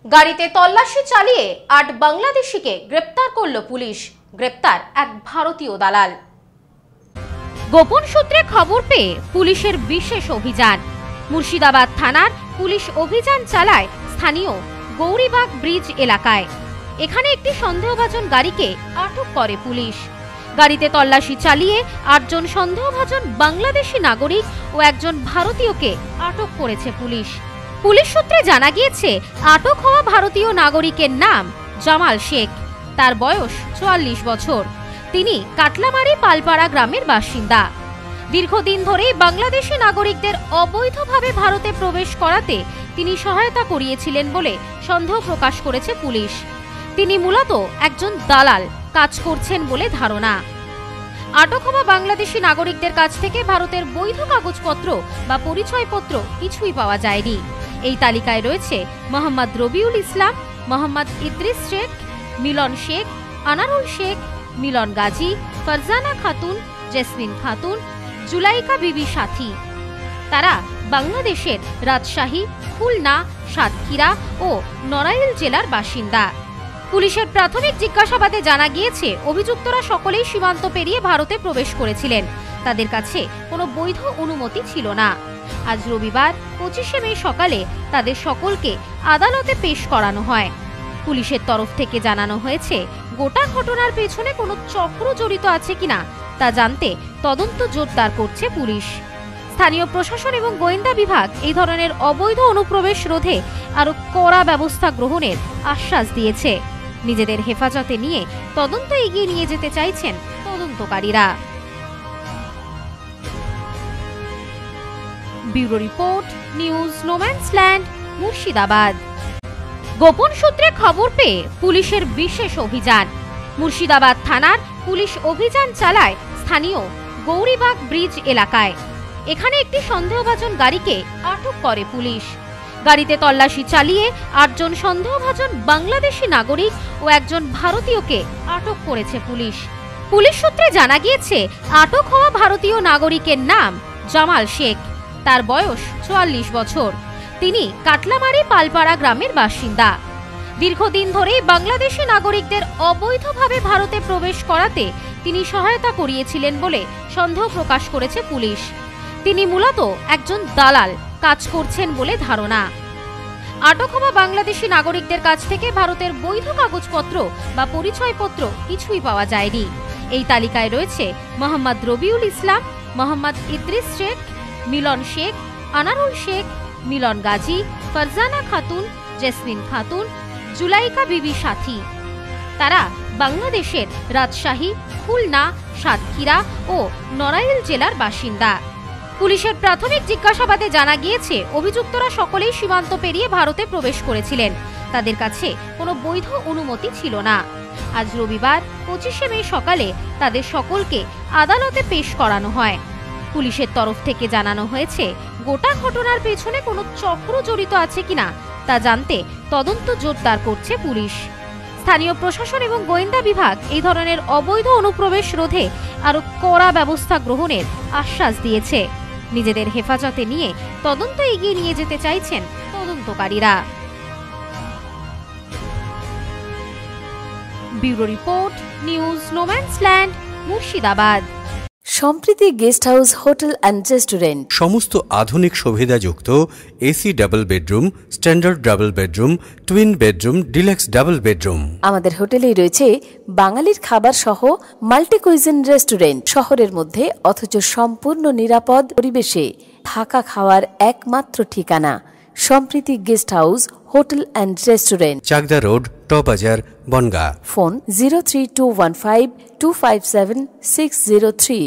গাড়িতে তল্লাশি চালিয়ে ৮ বাংলাদেশিকে গ্রেপ্তার করল পুলিশ। গ্রেপ্তার এক ভারতীয় দালাল। গোপন সূত্রে খবর পেয়ে পুলিশের বিশেষ অভিযান। মুর্শিদাবাদ থানার পুলিশ অভিযান চালায় স্থানীয় গৌরীবাগ ব্রিজ এলাকায়। এখানে একটি সন্দেহভাজন গাড়িকে আটক করে পুলিশ। গাড়িতে তল্লাশি চালিয়ে ৮ জন সন্দেহভাজন বাংলাদেশি নাগরিক ও একজন ভারতীয়কে আটক করেছে পুলিশ। পুলিশ সূত্রে জানা গিয়েছে, আটক হওয়া ভারতীয় নাগরিকের নাম জামাল শেখ। তার বয়স ৪৪ বছর। তিনি কাটলামারি পালপাড়া গ্রামের বাসিন্দা। দীর্ঘদিন ধরে বাংলাদেশি নাগরিকদের অবৈধভাবে ভারতে প্রবেশ করাতে তিনি সহায়তা করিয়েছিলেন বলে সন্দেহ প্রকাশ করেছে পুলিশ। তিনি মূলত একজন দালাল কাজ করছেন বলে ধারণা। আটক হওয়া বাংলাদেশি নাগরিকদের কাছ থেকে ভারতের বৈধ কাগজপত্র বা পরিচয়পত্র কিছুই পাওয়া যায়নি। এই তালিকায় রয়েছে মোহাম্মদ রবিউল ইসলাম, মোহাম্মদ ইদ্রিস শেখ, মিলন শেখ, আনারুল শেখ, মিলন গাজী, ফারজানা খাতুন, জেসমিন খাতুন, জুলাইকা বিবি সাথী। তারা বাংলাদেশের রাজশাহী, খুলনা, সাতক্ষীরা ও নড়াইল জেলার বাসিন্দা। পুলিশের প্রাথমিক জিজ্ঞাসাবাদে জানা গিয়েছে, অভিযুক্তরা সকলেই সীমান্ত পেরিয়ে ভারতে প্রবেশ করেছিলেন। তাদের কাছে কোনো বৈধ অনুমতি ছিল না। আজ রবিবার ২৫শে মে সকালে তাদের সকলকে আদালতে পেশ করানো হয়। পুলিশের তরফ থেকে জানানো হয়েছে, গোটা ঘটনার পেছনে কোনো চক্র জড়িত আছে কিনা তা জানতে তদন্ত জোরদার করছে পুলিশ। স্থানীয় প্রশাসন এবং গোয়েন্দা বিভাগ এই ধরনের অবৈধ অনুপ্রবেশ রোধে আরও কড়া ব্যবস্থা গ্রহণের আশ্বাস দিয়েছে। নিজেদের হেফাজতে নিয়ে তদন্ত এগিয়ে নিয়ে যেতে চাইছেন তদন্তকারীরা। Bureau report, news no man's land, Murshidabad. গোপন সূত্রে খবর পেয়ে পুলিশের বিশেষ অভিযান। মুর্শিদাবাদ থানার পুলিশ অভিযান চালায় স্থানীয় গৌরীবাগ ব্রিজ এলাকায়। এখানে একটি সন্দেহভাজন গাড়িকে আটক করে পুলিশ। গাড়িতে তল্লাশি চালিয়ে ৮ জন সন্দেহভাজন বাংলাদেশি নাগরিক ও একজন ভারতীয়কে আটক করেছে পুলিশ। পুলিশ সূত্রে জানা গিয়েছে, আটক হওয়া ভারতীয় নাগরিকের নাম জামাল শেখ। তার বয়স ৪৪ বছর। তিনি কাটলামারি পালপাড়া গ্রামের বাসিন্দা। দীর্ঘদিন ধরে বাংলাদেশি নাগরিকদের অবৈধভাবে ভারতে প্রবেশ করাতে তিনি সহায়তা করিয়েছিলেন বলে সন্দেহ প্রকাশ করেছে পুলিশ। তিনি মূলত একজন দালাল কাজ করছেন বলে ধারণা। আটক হওয়া বাংলাদেশি নাগরিকদের কাছ থেকে ভারতের বৈধ কাগজপত্র বা পরিচয়পত্র কিছুই পাওয়া যায়নি। এই তালিকায় রয়েছে মোহাম্মদ রবিউল ইসলাম, মোহাম্মদ ইদ্রিস শেখ, মিলন শেখ, আনারুল শেখ, মিলন গাজী, ফারজানা খাতুন, জেসমিন খাতুন, জুলাইকা বিবি সাথী। তারা বাংলাদেশের রাজশাহী, খুলনা, সাতক্ষীরা ও নড়াইল জেলার বাসিন্দা। পুলিশের প্রাথমিক জিজ্ঞাসাবাদে জানা গিয়েছে, অভিযুক্তরা সকলেই সীমান্ত পেরিয়ে ভারতে প্রবেশ করেছিলেন। তাদের কাছে কোনো বৈধ অনুমতি ছিল না। আজ রবিবার ২৫শে মে সকালে তাদের সকলকে আদালতে পেশ করানো হয়। পুলিশের তরফ থেকে জানানো হয়েছে, গোটা ঘটনার পেছনে কোনো চক্র জড়িত আছে কিনা তা জানতে তদন্ত জোরদার করছে পুলিশ। স্থানীয় প্রশাসন এবং গোয়েন্দা বিভাগ এই ধরনের অবৈধ অনুপ্রবেশ রোধে আরও কড়া ব্যবস্থা গ্রহণের আশ্বাস দিয়েছে। নিজেদের হেফাজতে নিয়ে তদন্ত এগিয়ে নিয়ে যেতে চাইছেন তদন্তকারীরা। Bureau report, news no man's land, Murshidabad. Sampriti guest house, hotel and restaurant. সমস্ত আধুনিক সুবিধাযুক্ত AC double bedroom, standard double bedroom, twin bedroom, deluxe double bedroom. আমাদের হোটেলেই রয়েছে বাঙালির খাবার সহ মাল্টি কুইজিন রেস্টুরেন্ট। শহরের মধ্যে অথচ সম্পূর্ণ নিরাপদ পরিবেশে থাকা খাওয়ার একমাত্র ঠিকানা Sampriti guest house, hotel and restaurant, Chakdah road, টবাজার, বনগাঁ। ফোন 03215257603।